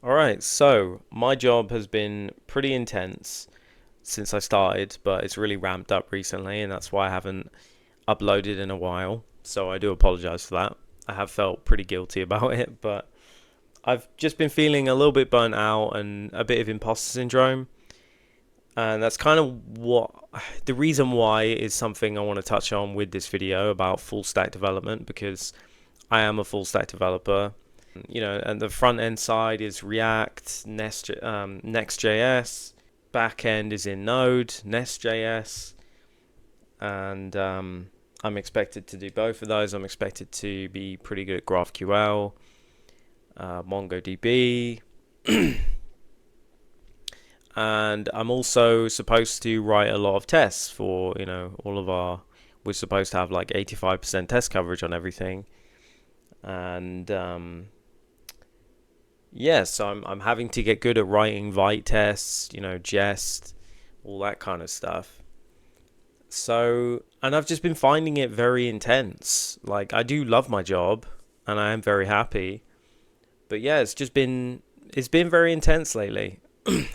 All right, so my job has been pretty intense since I started, but it's really ramped up recently, and that's why I haven't uploaded in a while. So I do apologize for that. I have felt pretty guilty about it, but I've just been feeling a little bit burnt out and a bit of imposter syndrome. And that's kind of what the reason why is something I want to touch on with this video about full stack development because I am a full stack developer. And the front end side is React, Next.js. Back end is in Node, Nest.js, and I'm expected to do both of those. I'm expected to be pretty good at GraphQL, MongoDB, and I'm also supposed to write a lot of tests for all of our. We're supposed to have like 85% test coverage on everything, and yeah, so I'm having to get good at writing Vite tests, Jest, all that kind of stuff. So, and I've just been finding it very intense. Like, I do love my job, and I am very happy. But yeah, it's been very intense lately.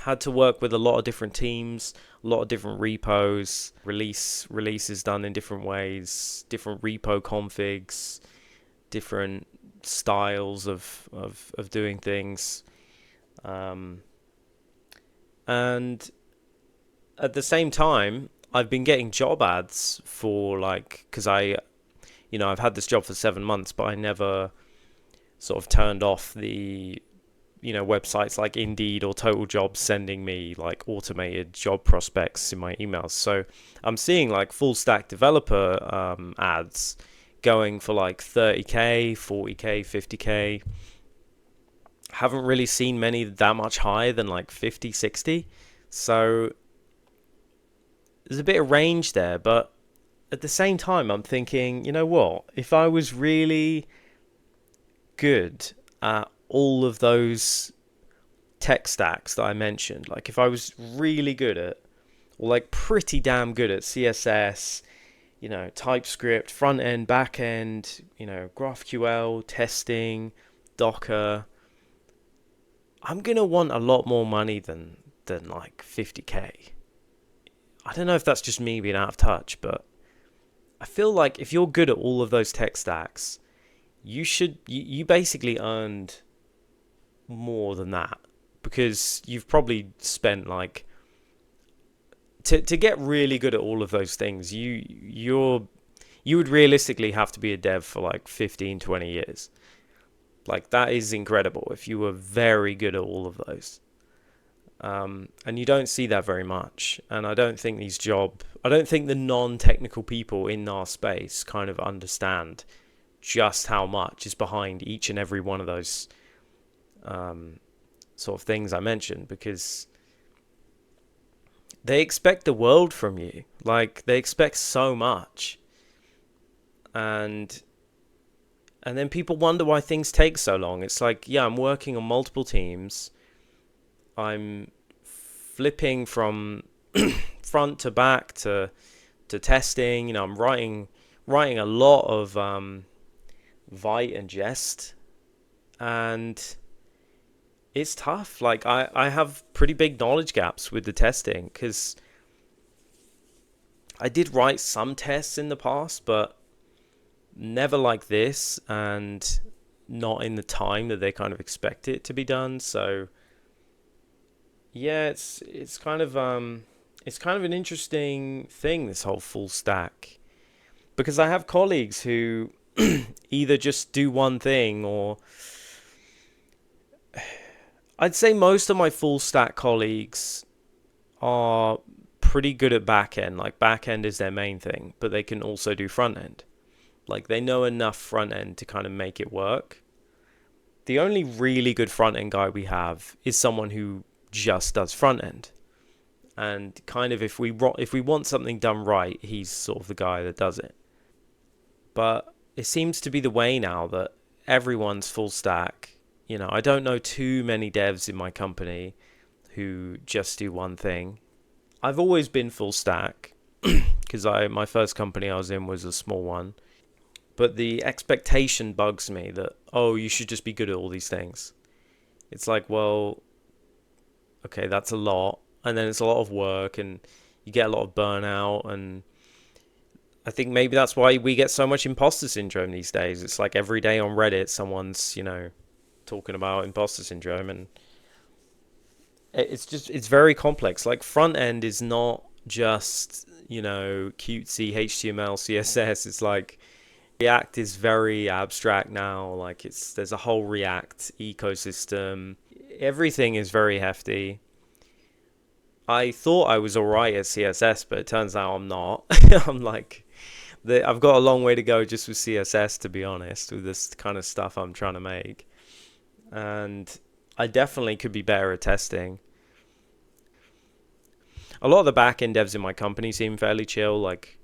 Had to work with a lot of different teams, a lot of different repos, releases done in different ways, different repo configs, different styles of doing things. Um, and at the same time, I've been getting job ads for like, because I've had this job for 7 months, but I never sort of turned off the, websites like Indeed or Total Jobs sending me like automated job prospects in my emails. So I'm seeing like full stack developer ads going for like 30k, 40k, 50k. Haven't really seen many that much higher than like 50, 60. So there's a bit of range there, but at the same time, I'm thinking, you know what? If I was really good at all of those tech stacks that I mentioned, like if I was really good at, or like pretty damn good at CSS, TypeScript, front end, back end, GraphQL, testing, Docker, I'm gonna want a lot more money than like 50k. I don't know if that's just me being out of touch, but I feel like if you're good at all of those tech stacks, you basically earned more than that because you've probably spent like to get really good at all of those things, you would realistically have to be a dev for like 15, 20 years. Like that is incredible if you were very good at all of those. And you don't see that very much. And I don't think the non-technical people in our space kind of understand just how much is behind each and every one of those sort of things I mentioned, because they expect the world from you. Like they expect so much, and then people wonder why things take so long. It's like, yeah, I'm working on multiple teams. I'm flipping from front to back to testing. I'm writing a lot of Vite and Jest, and it's tough. Like I have pretty big knowledge gaps with the testing because I did write some tests in the past, but never like this, and not in the time that they kind of expect it to be done. So yeah, it's kind of an interesting thing, this whole full stack, because I have colleagues who either just do one thing, or I'd say most of my full stack colleagues are pretty good at back end. Like back end is their main thing, but they can also do front end. Like they know enough front end to kind of make it work. The only really good front end guy we have is someone who just does front end. And kind of if we want something done right, he's sort of the guy that does it. But it seems to be the way now that everyone's full stack. I don't know too many devs in my company who just do one thing. I've always been full stack because my first company I was in was a small one. But the expectation bugs me that, oh, you should just be good at all these things. it's like, well, okay, that's a lot, and then it's a lot of work, and you get a lot of burnout, and I think maybe that's why we get so much imposter syndrome these days. It's like every day on Reddit, someone's, talking about imposter syndrome, and it's very complex. Like front end is not just, cutesy HTML, CSS. It's like React is very abstract now. Like there's a whole React ecosystem. Everything is very hefty. I thought I was alright at CSS, but it turns out I'm not. I'm like, I've got a long way to go just with CSS, to be honest, with this kind of stuff I'm trying to make. And I definitely could be better at testing. A lot of the back end devs in my company seem fairly chill. Like,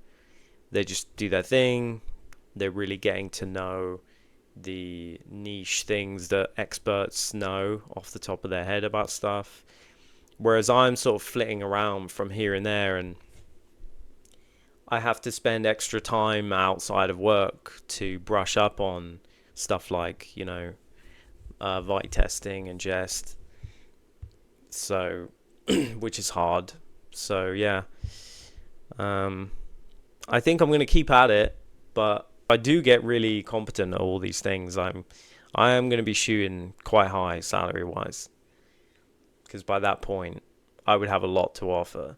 they just do their thing. They're really getting to know the niche things that experts know off the top of their head about stuff. Whereas I'm sort of flitting around from here and there, and I have to spend extra time outside of work to brush up on stuff like, Vite testing and Jest. So, which is hard. So, yeah. I think I'm going to keep at it, but if I do get really competent at all these things, I am going to be shooting quite high salary wise, because by that point I would have a lot to offer.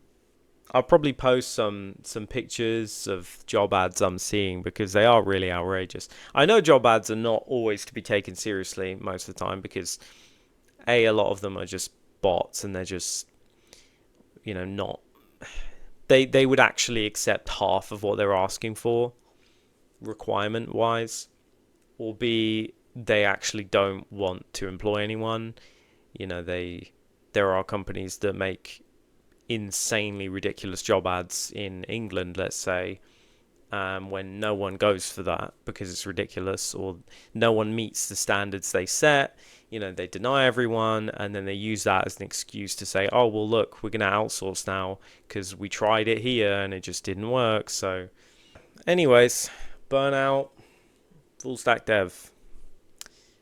I'll probably post some pictures of job ads I'm seeing, because they are really outrageous. I know job ads are not always to be taken seriously most of the time, because a lot of them are just bots, and they're just, not, they would actually accept half of what they're asking for requirement wise, or b, they actually don't want to employ anyone. There are companies that make insanely ridiculous job ads in England, let's say, when no one goes for that because it's ridiculous, or no one meets the standards they set. They deny everyone, and then they use that as an excuse to say, oh, well, look, we're going to outsource now because we tried it here and it just didn't work. So anyways, burnout, full stack dev.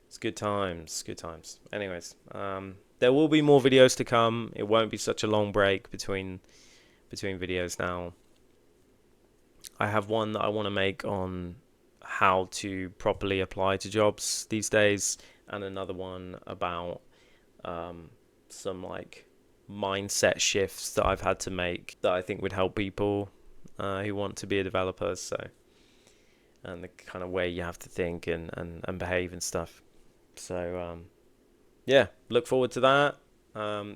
It's good times, good times. Anyways, there will be more videos to come. It won't be such a long break between videos now. I have one that I want to make on how to properly apply to jobs these days, and another one about some like mindset shifts that I've had to make that I think would help people who want to be a developer. So, and the kind of way you have to think and behave and stuff. So yeah, look forward to that.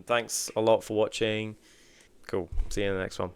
Thanks a lot for watching. Cool. See you in the next one.